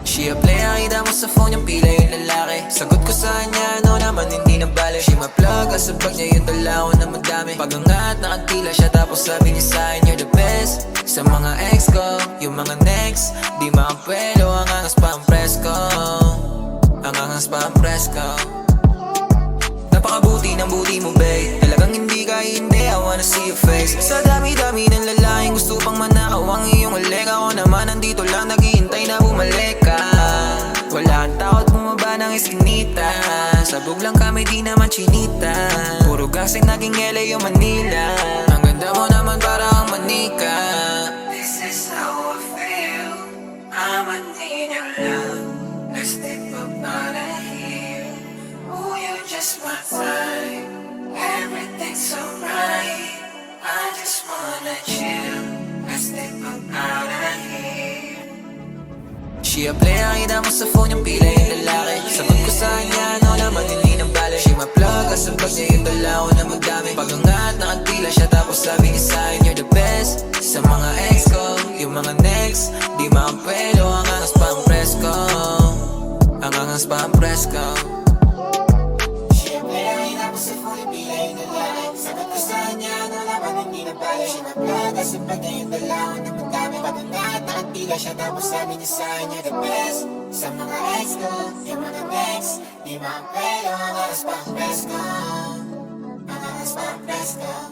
She a player, kita mo sa phone yung pila yung lalaki. Sagot ko sa kanya, no naman hindi na bale. She my plug, sa bag niya yung dalaw na madami. Pagangat, nakatila siya, tapos sabi niya sa akin, you're the best. Sa mga ex ko, yung mga next, di makapwelo, ang angas pa ang presko. Ang angas pa ang presko. Napakabuti ng buti mo, babe. Talagang hindi ka hindi, I wanna see your face. Sa dami-dami ng lalaking gusto pang manakaw ang iyong uleg. Ako naman nandito lang, naghihintay na bumalik ka. Wala kang takot bumaba ng eskinita. Sabog lang kami, di naman chinita. Puro gasing naging LA yung Manila. Ang ganda mo naman para kang manika. This is how I feel, I'ma need your love. Let's step up out of here. Oh, you're just my type, everything's alright. I just wanna chill. Let's step up out of here. She a player, kita mo sa phone yung pila yung lalaki. Sagot ko sa kanya, no naman hindi na bale. She my plug, sa bag niya yung dalaw na madami. Pagangat, nakatila siya, tapos sabi niya sa akin, you're the best. Sa mga ex ko, yung mga next, di makapwelo, ang angas pa ang presko. Ang angas pa ang presko. She a player, kita mo sa phone yung pila yung lalaki. Sagot ko sa kanya, no naman hindi na bale. She my plug, sa bag niya yung dalaw na madami. Pagangat, nakatila siya, tapos sabi niya sa akin, you're the best. Sa mga ex ko, yung mga next, di makapwelo, ang angas pa ang presko. Ang angas pa ang presko.